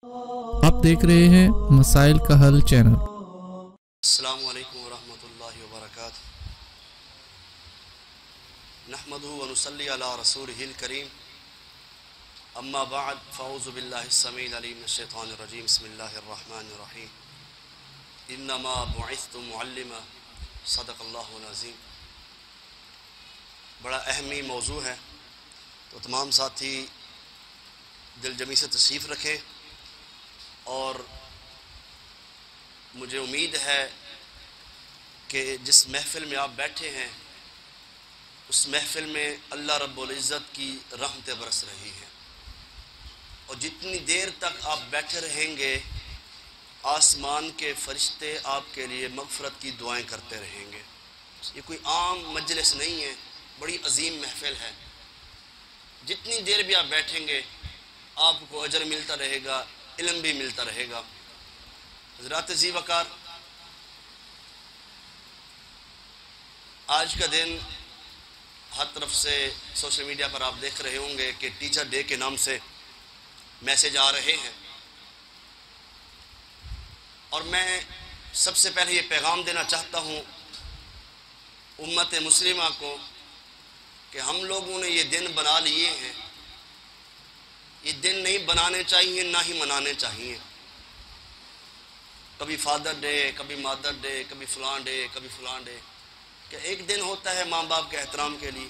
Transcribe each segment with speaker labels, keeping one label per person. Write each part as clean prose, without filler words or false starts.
Speaker 1: آپ دیکھ رہے ہیں مسائل کا حل چینل۔
Speaker 2: السلام علیکم ورحمۃ اللہ وبرکاتہ۔ نحمدہ ونصلی علی رسولہ الکریم، اما بعد فاعوذ باللہ السمیع العلیم من الشیطان الرجیم، بسم اللہ الرحمن الرحیم۔ انما بعثت معلما، صدق اللہ العظیم۔ بڑا اہمی موضوع ہے، تو تمام ساتھی دل جمی سے تشریف رکھیں، اور مجھے امید ہے کہ جس محفل میں آپ بیٹھے ہیں اس محفل میں اللہ رب العزت کی رحمتیں برس رہی ہیں، اور جتنی دیر تک آپ بیٹھے رہیں گے آسمان کے فرشتے آپ کے لیے مغفرت کی دعائیں کرتے رہیں گے۔ یہ کوئی عام مجلس نہیں ہے، بڑی عظیم محفل ہے۔ جتنی دیر بھی آپ بیٹھیں گے آپ کو اجر ملتا رہے گا، علم بھی ملتا رہے گا۔ حضرات ذی وقار، آج کا دن ہر طرف سے سوشل میڈیا پر آپ دیکھ رہے ہوں گے کہ ٹیچر ڈے کے نام سے میسج آ رہے ہیں، اور میں سب سے پہلے یہ پیغام دینا چاہتا ہوں امت مسلمہ کو کہ ہم لوگوں نے یہ دن بنا لیے ہیں، یہ دن نہیں بنانے چاہیے، نہ ہی منانے چاہیے۔ کبھی فادر ڈے، کبھی مادر ڈے، کبھی فلاں ڈے، کبھی فلاں ڈے۔ کیا ایک دن ہوتا ہے ماں باپ کے احترام کے لیے؟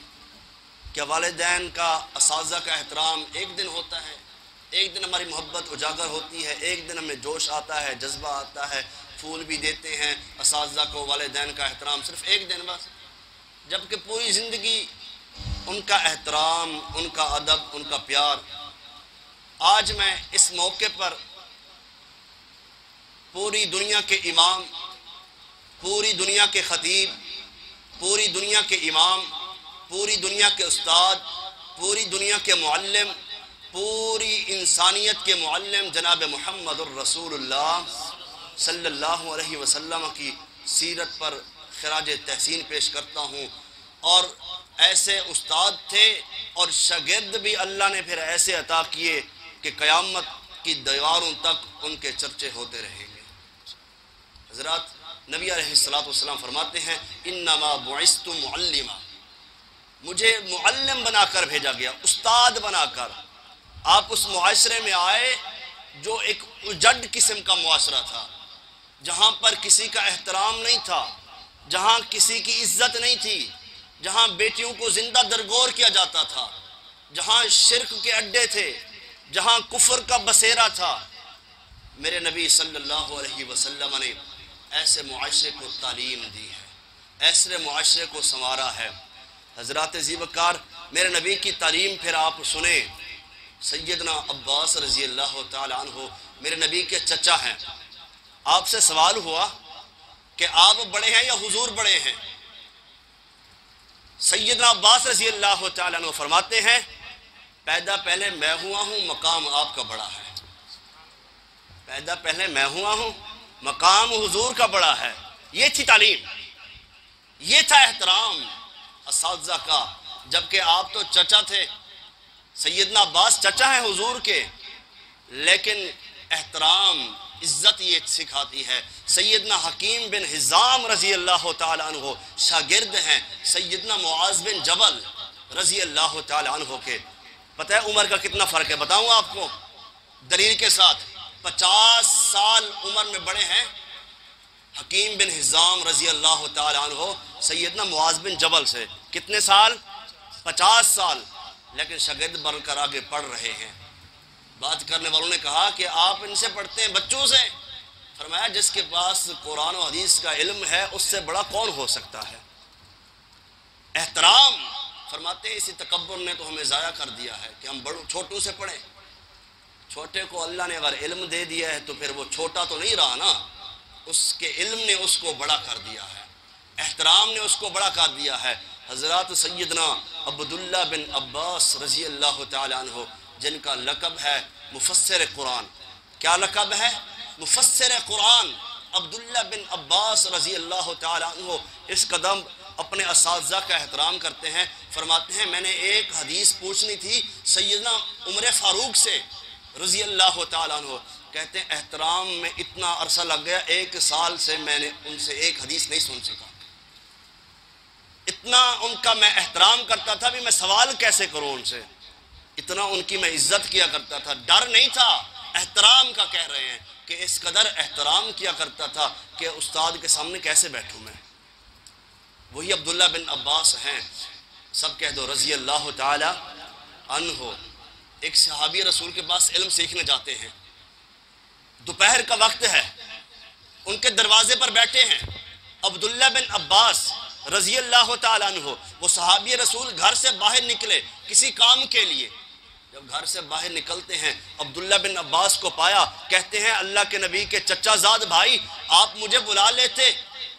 Speaker 2: کیا والدین کا، اساتذہ کا احترام ایک دن ہوتا ہے؟ ایک دن ہماری محبت اجاگر ہوتی ہے، ایک دن ہمیں جوش آتا ہے، جذبہ آتا ہے، پھول بھی دیتے ہیں اساتذہ کو، والدین کا احترام صرف ایک دن بس، جبکہ پوری زندگی ان کا احترام، ان کا ادب، ان کا پیار۔ آج میں اس موقع پر پوری دنیا کے امام، پوری دنیا کے خطیب، پوری دنیا کے امام، پوری دنیا کے استاد، پوری دنیا کے معلم، پوری انسانیت کے معلم جناب محمد الرسول اللہ صلی اللہ علیہ وسلم کی سیرت پر خراج تحسین پیش کرتا ہوں۔ اور ایسے استاد تھے اور شاگرد بھی اللہ نے پھر ایسے عطا کیے کہ قیامت کی دیواروں تک ان کے چرچے ہوتے رہیں گے۔ حضرات، نبی علیہ السلام فرماتے ہیں انما بعثت معلما، مجھے معلم بنا کر بھیجا گیا، استاد بنا کر۔ آپ اس معاشرے میں آئے جو ایک اجڑ قسم کا معاشرہ تھا، جہاں پر کسی کا احترام نہیں تھا، جہاں کسی کی عزت نہیں تھی، جہاں بیٹیوں کو زندہ درگور کیا جاتا تھا، جہاں شرک کے اڈے تھے، جہاں کفر کا بسیرا تھا۔ میرے نبی صلی اللہ علیہ وسلم نے ایسے معاشرے کو تعلیم دی ہے، ایسے معاشرے کو سنوارا ہے۔ حضرات ذی وقار، میرے نبی کی تعلیم پھر آپ سنیں۔ سیدنا عباس رضی اللہ تعالی عنہ میرے نبی کے چچا ہیں۔ آپ سے سوال ہوا کہ آپ بڑے ہیں یا حضور بڑے ہیں؟ سیدنا عباس رضی اللہ تعالی عنہ فرماتے ہیں پیدا پہلے میں ہوا ہوں، مقام آپ کا بڑا ہے۔ پیدا پہلے میں ہوا ہوں، مقام حضور کا بڑا ہے۔ یہ تھی تعلیم، یہ تھا احترام اساتذہ کا، جبکہ آپ تو چچا تھے۔ سیدنا عباس چچا ہیں حضور کے، لیکن احترام، عزت یہ سکھاتی ہے۔ سیدنا حکیم بن حزام رضی اللہ تعالی عنہ شاگرد ہیں سیدنا معاذ بن جبل رضی اللہ تعالی عنہ کے۔ پتہ ہے عمر کا کتنا فرق ہے؟ بتاؤں آپ کو دلیل کے ساتھ۔ 50 سال عمر میں بڑے ہیں حکیم بن حزام رضی اللہ تعالی عنہ سیدنا معاذ بن جبل سے۔ کتنے سال؟ 50 سال، لیکن شاگرد بن کر آگے پڑھ رہے ہیں۔ بات کرنے والوں نے کہا کہ آپ ان سے پڑھتے ہیں بچوں سے؟ فرمایا جس کے پاس قرآن و حدیث کا علم ہے اس سے بڑا کون ہو سکتا ہے؟ احترام، فرماتے ہیں اسی تکبر نے تو ہمیں ضائع کر دیا ہے کہ ہم چھوٹوں سے پڑھیں۔ چھوٹے کو اللہ نے اگر علم دے دیا ہے تو پھر وہ چھوٹا تو نہیں رہا نا، اس کے علم نے اس کو بڑا کر دیا ہے، احترام نے اس کو بڑا کر دیا ہے۔ حضرات سیدنا عبداللہ بن عباس رضی اللہ تعالی عنہ، جن کا لقب ہے مفسر قرآن۔ کیا لقب ہے؟ مفسر قرآن۔ عبداللہ بن عباس رضی اللہ تعالی عنہ اس قدم اپنے اساتذہ کا احترام کرتے ہیں۔ فرماتے ہیں میں نے ایک حدیث پوچھنی تھی سیدنا عمر فاروق سے رضی اللہ تعالیٰ عنہ کہتے ہیں احترام میں اتنا عرصہ لگ گیا، 1 سال سے میں نے ان سے ایک حدیث نہیں سن سکا، اتنا ان کا میں احترام کرتا تھا بھی میں سوال کیسے کروں ان سے، اتنا ان کی میں عزت کیا کرتا تھا، ڈر نہیں تھا، احترام کا کہہ رہے ہیں کہ اس قدر احترام کیا کرتا تھا کہ استاد کے سامنے کیسے بیٹھوں میں۔ وہی عبداللہ بن عباس ہیں، سب کہہ دو رضی اللہ تعالی عنہ۔ ایک صحابی رسول کے پاس علم سیکھنے جاتے ہیں، دوپہر کا وقت ہے، ان کے دروازے پر بیٹھے ہیں عبداللہ بن عباس رضی اللہ تعالیٰ عنہ۔ وہ صحابی رسول گھر سے باہر نکلے کسی کام کے لیے، جب گھر سے باہر نکلتے ہیں عبداللہ بن عباس کو پایا، کہتے ہیں اللہ کے نبی کے چچا زاد بھائی آپ مجھے بلا لیتے،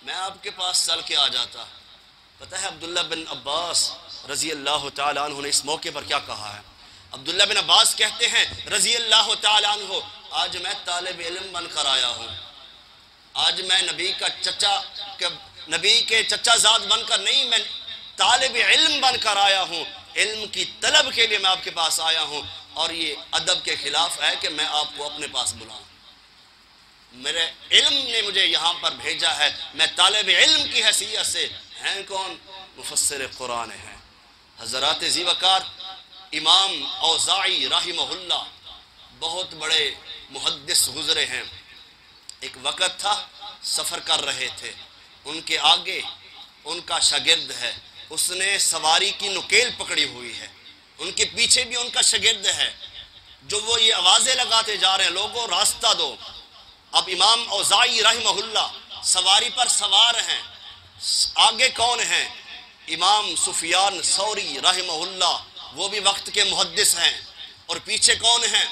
Speaker 2: میں آپ کے پاس چل کے آ جاتا۔ پتہ ہے عبداللہ بن عباس رضی اللہ تعالیٰ عنہ نے اس موقع پر کیا کہا ہے؟ عبداللہ بن عباس کہتے ہیں رضی اللہ تعالیٰ عنہ، آج میں طالب علم بن کر آیا ہوں، آج میں نبی کے چچا زاد بن کر نہیں، میں طالب علم بن کر آیا ہوں، علم کی طلب کے لیے میں آپ کے پاس آیا ہوں، اور یہ ادب کے خلاف ہے کہ میں آپ کو اپنے پاس بلاؤں، میرے علم نے مجھے یہاں پر بھیجا ہے، میں طالب علم کی حیثیت سے، ہیں کون؟ مفسر قرآن ہیں۔ حضرات ذی وقار امام اوزاعی رحمہ اللہ بہت بڑے محدث گزرے ہیں، ایک وقت تھا سفر کر رہے تھے، ان کے آگے ان کا شاگرد ہے، اس نے سواری کی نکیل پکڑی ہوئی ہے، ان کے پیچھے بھی ان کا شاگرد ہے، جو وہ یہ آوازیں لگاتے جا رہے ہیں لوگوں راستہ دو۔ اب امام اوزاعی رحمہ اللہ سواری پر سوار ہیں، آگے کون ہیں؟ امام سفیان ثوری رحمہ اللہ، وہ بھی وقت کے محدث ہیں، اور پیچھے کون ہیں؟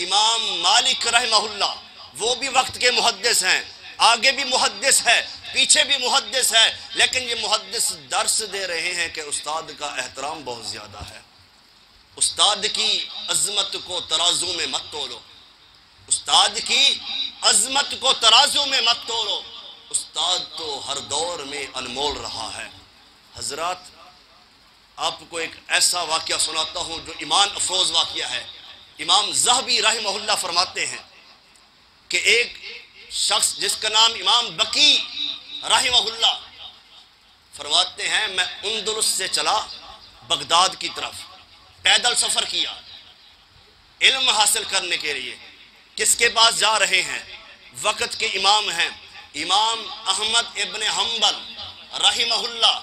Speaker 2: امام مالک رحمہ اللہ، وہ بھی وقت کے محدث ہیں، آگے بھی محدث ہے پیچھے بھی محدث ہے، لیکن یہ محدث درس دے رہے ہیں کہ استاد کا احترام بہت زیادہ ہے، استاد کی عظمت کو ترازو میں مت تولو، استاد کی عظمت کو ترازو میں مت تولو، استاد تو ہر دور میں انمول رہا ہے۔ حضرات آپ کو ایک ایسا واقعہ سناتا ہوں جو ایمان افروز واقعہ ہے۔ امام ذہبی رحمہ اللہ فرماتے ہیں کہ ایک شخص جس کا نام امام بقی رحمہ اللہ، فرماتے ہیں میں اندلس سے چلا بغداد کی طرف، پیدل سفر کیا علم حاصل کرنے کے لیے۔ کس کے پاس جا رہے ہیں؟ وقت کے امام ہیں امام احمد ابن حنبل رحمہ اللہ،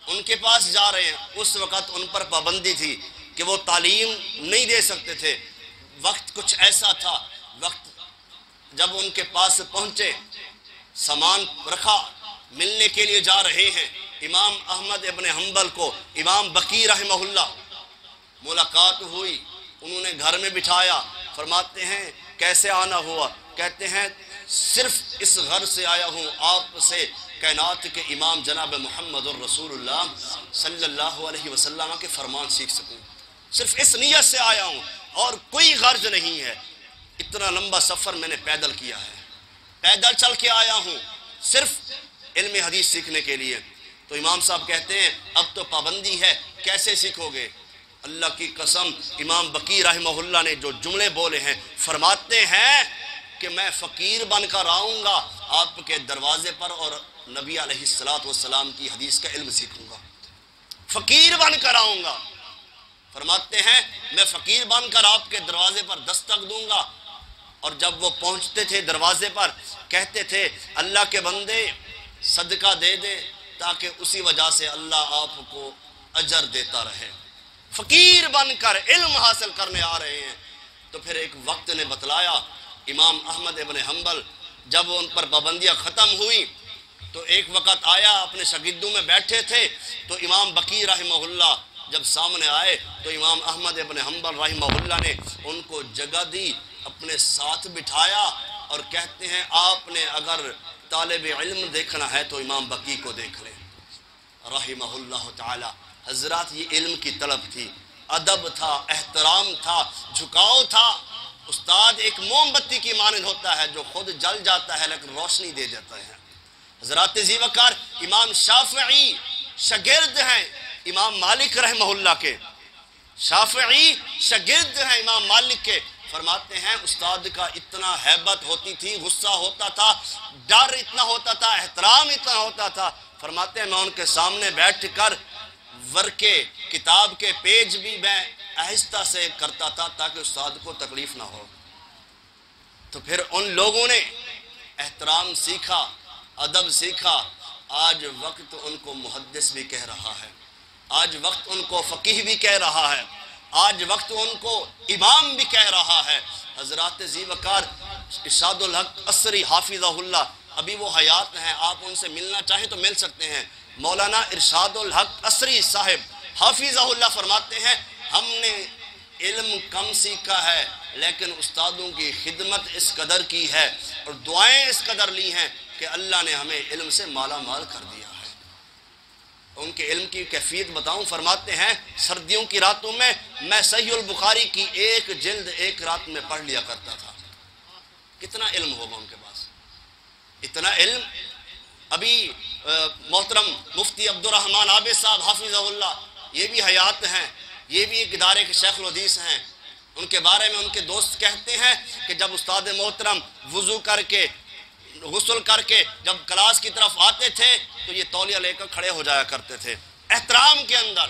Speaker 2: ان کے پاس جا رہے ہیں۔ اس وقت ان پر پابندی تھی کہ وہ تعلیم نہیں دے سکتے تھے، وقت کچھ ایسا تھا، وقت جب ان کے پاس پہنچے سامان رکھا، ملنے کے لیے جا رہے ہیں امام احمد ابن حنبل کو امام بقی رحمہ اللہ، ملاقات ہوئی، انہوں نے گھر میں بٹھایا، فرماتے ہیں کیسے آنا ہوا؟ کہتے ہیں صرف اس گھر سے آیا ہوں آپ سے کائنات کے امام جناب محمد الرسول اللہ صلی اللہ علیہ وسلم کے فرمان سیکھ سکوں، صرف اس نیت سے آیا ہوں اور کوئی غرض نہیں ہے۔ اتنا لمبا سفر میں نے پیدل کیا ہے، پیدل چل کے آیا ہوں صرف علم حدیث سیکھنے کے لیے۔ تو امام صاحب کہتے ہیں اب تو پابندی ہے، کیسے سیکھو گے؟ اللہ کی قسم امام بقی رحمہ اللہ نے جو جملے بولے ہیں، فرماتے ہیں کہ میں فقیر بن کر آؤں گا آپ کے دروازے پر اور نبی علیہ السلام کی حدیث کا علم سیکھوں گا، فقیر بن کر آؤں گا۔ فرماتے ہیں میں فقیر بن کر آپ کے دروازے پر دستک دوں گا، اور جب وہ پہنچتے تھے دروازے پر کہتے تھے اللہ کے بندے صدقہ دے دے تاکہ اسی وجہ سے اللہ آپ کو اجر دیتا رہے۔ فقیر بن کر علم حاصل کرنے آ رہے ہیں۔ تو پھر ایک وقت نے بتلایا امام احمد ابن حنبل جب ان پر پابندیاں ختم ہوئی تو ایک وقت آیا، اپنے شاگردوں میں بیٹھے تھے تو امام بقی رحمہ اللہ جب سامنے آئے تو امام احمد ابن حنبل رحمہ اللہ نے ان کو جگہ دی، اپنے ساتھ بٹھایا اور کہتے ہیں آپ نے اگر طالب علم دیکھنا ہے تو امام بقی کو دیکھ لیں رحمہ اللہ تعالی۔ حضرات یہ علم کی طلب تھی، ادب تھا، احترام تھا، جھکاؤ تھا۔ استاد ایک موم بتی کی مانند ہوتا ہے جو خود جل جاتا ہے لیکن روشنی دے دیتا ہے۔ حضرات ذی وقار امام شافعی شاگرد ہیں امام مالک رحمہ اللہ کے، شافعی شاگرد ہیں امام مالک کے۔ فرماتے ہیں استاد کا اتنا ہیبت ہوتی تھی، غصہ ہوتا تھا، ڈر اتنا ہوتا تھا، احترام اتنا ہوتا تھا، فرماتے ہیں میں ان کے سامنے بیٹھ کر ورقے کتاب کے پیج بھی میں آہستہ سے کرتا تھا تاکہ استاد کو تکلیف نہ ہو۔ تو پھر ان لوگوں نے احترام سیکھا، ادب سیکھا، آج وقت ان کو محدث بھی کہہ رہا ہے، آج وقت ان کو فقیہ بھی کہہ رہا ہے، آج وقت ان کو امام بھی کہہ رہا ہے۔ حضرات ذی وقار ارشاد الحق عصری حافظہ اللہ ابھی وہ حیات ہیں، آپ ان سے ملنا چاہیں تو مل سکتے ہیں۔ مولانا ارشاد الحق عصری صاحب حافظہ اللہ فرماتے ہیں ہم نے علم کم سیکھا ہے لیکن استادوں کی خدمت اس قدر کی ہے اور دعائیں اس قدر لی ہیں کہ اللہ نے ہمیں علم سے مالا مال کر دیا ہے۔ ان کے علم کی کیفیت بتاؤں، فرماتے ہیں سردیوں کی راتوں میں میں صحیح البخاری کی ایک جلد ایک رات میں پڑھ لیا کرتا تھا۔ کتنا علم ہوگا ان کے پاس، اتنا علم۔ ابھی محترم مفتی عبد الرحمن عابد صاحب حافظہ اللہ یہ بھی حیات ہیں، یہ بھی ایک ادارے کے شیخ الحدیث ہیں۔ ان کے بارے میں ان کے دوست کہتے ہیں کہ جب استاد محترم وضو کر کے غسل کر کے جب کلاس کی طرف آتے تھے تو یہ تولیہ لے کر کھڑے ہو جایا کرتے تھے احترام کے اندر۔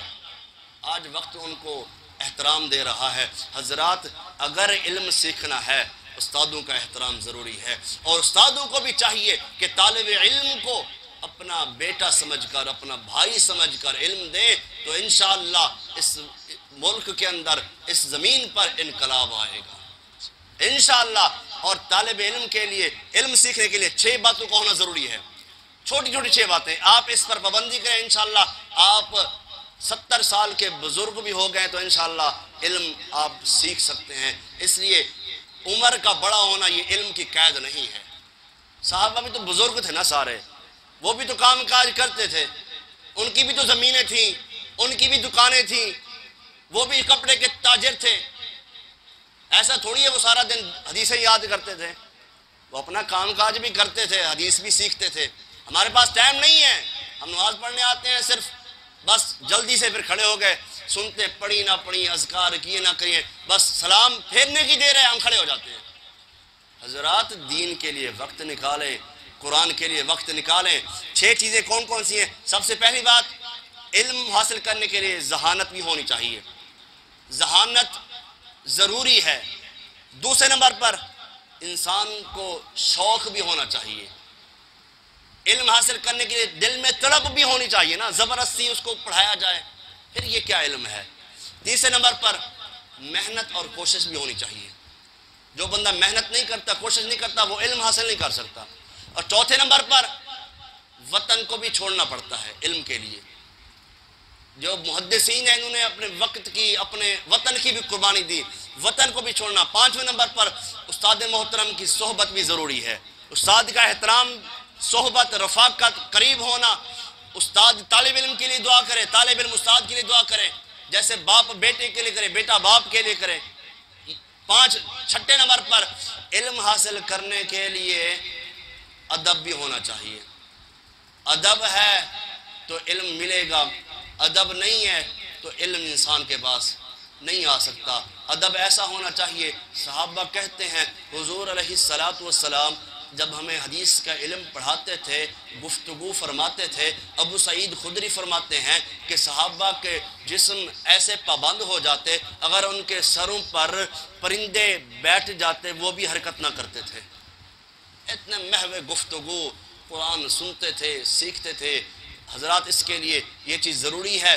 Speaker 2: آج وقت ان کو احترام دے رہا ہے۔ حضرات اگر علم سیکھنا ہے استادوں کا احترام ضروری ہے، اور استادوں کو بھی چاہیے کہ طالب علم کو اپنا بیٹا سمجھ کر، اپنا بھائی سمجھ کر علم دے تو انشاءاللہ اس ملک کے اندر اس زمین پر انقلاب آئے گا انشاءاللہ۔ اور طالب علم کے لیے علم سیکھنے کے لیے 6 باتوں کا ہونا ضروری ہے، چھوٹی چھوٹی 6 باتیں، آپ اس پر پابندی کریں انشاءاللہ۔ آپ 70 سال کے بزرگ بھی ہو گئے تو انشاءاللہ علم آپ سیکھ سکتے ہیں۔ اس لیے عمر کا بڑا ہونا یہ علم کی قید نہیں ہے۔ صحابہ بھی تو بزرگ تھے نا سارے، وہ بھی تو کام کاج کرتے تھے، ان کی بھی تو زمینیں تھیں، ان کی بھی دکانیں تھیں، وہ بھی کپڑے کے تاجر تھے۔ ایسا تھوڑی ہے وہ سارا دن حدیثیں یاد کرتے تھے، وہ اپنا کام کاج بھی کرتے تھے، حدیث بھی سیکھتے تھے۔ ہمارے پاس ٹائم نہیں ہے، ہم نماز پڑھنے آتے ہیں صرف بس جلدی سے پھر کھڑے ہو گئے، سنتے پڑھی نہ پڑھی، اذکار کیے نہ کریے، بس سلام پھیرنے کی دیر ہے ہم کھڑے ہو جاتے ہیں۔ حضرات دین کے لیے وقت نکالیں، قرآن کے لیے وقت نکالیں۔ 6 چیزیں کون کون سی ہیں؟ سب سے پہلی بات، علم حاصل کرنے کے لیے ذہانت بھی ہونی چاہیے، ذہانت ضروری ہے۔ دوسرے نمبر پر انسان کو شوق بھی ہونا چاہیے، علم حاصل کرنے کے لیے دل میں طلب بھی ہونی چاہیے نا، زبردستی اس کو پڑھایا جائے پھر یہ کیا علم ہے۔ تیسرے نمبر پر محنت اور کوشش بھی ہونی چاہیے، جو بندہ محنت نہیں کرتا، کوشش نہیں کرتا، وہ علم حاصل نہیں کر سکتا۔ اور چوتھے نمبر پر وطن کو بھی چھوڑنا پڑتا ہے علم کے لیے۔ جو محدثین ہیں انہوں نے اپنے وقت کی، اپنے وطن کی بھی قربانی دی، وطن کو بھی چھوڑنا۔ 5ویں نمبر پر استاد محترم کی صحبت بھی ضروری ہے، استاد کا احترام، صحبت، رفاقت، قریب ہونا۔ استاد طالب علم کے لیے دعا کرے، طالب علم استاد کے لیے دعا کرے، جیسے باپ بیٹے کے لیے کرے، بیٹا باپ کے لیے کرے۔ 6 نمبر پر علم حاصل کرنے کے لیے ادب بھی ہونا چاہیے۔ ادب ہے تو علم ملے گا، ادب نہیں ہے تو علم انسان کے پاس نہیں آ سکتا۔ ادب ایسا ہونا چاہیے، صحابہ کہتے ہیں حضور علیہ السلام جب ہمیں حدیث کا علم پڑھاتے تھے، گفتگو فرماتے تھے، ابو سعید خدری فرماتے ہیں کہ صحابہ کے جسم ایسے پابند ہو جاتے، اگر ان کے سروں پر پرندے بیٹھ جاتے وہ بھی حرکت نہ کرتے تھے۔ اتنے محو گفتگو، قرآن سنتے تھے، سیکھتے تھے۔ حضرات اس کے لیے یہ چیز ضروری ہے۔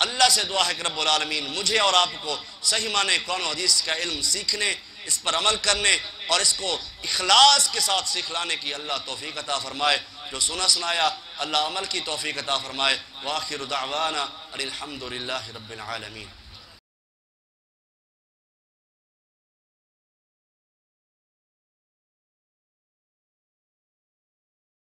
Speaker 2: اللہ سے دعا ہے کہ رب العالمین مجھے اور آپ کو صحیح معنی قرآن و حدیث کا علم سیکھنے، اس پر عمل کرنے اور اس کو اخلاص کے ساتھ سکھلانے کی اللہ توفیق عطا فرمائے۔ جو سنا سنایا اللہ عمل کی توفیق عطا فرمائے۔ وآخر دعوانا ان الحمد للہ رب العالمین۔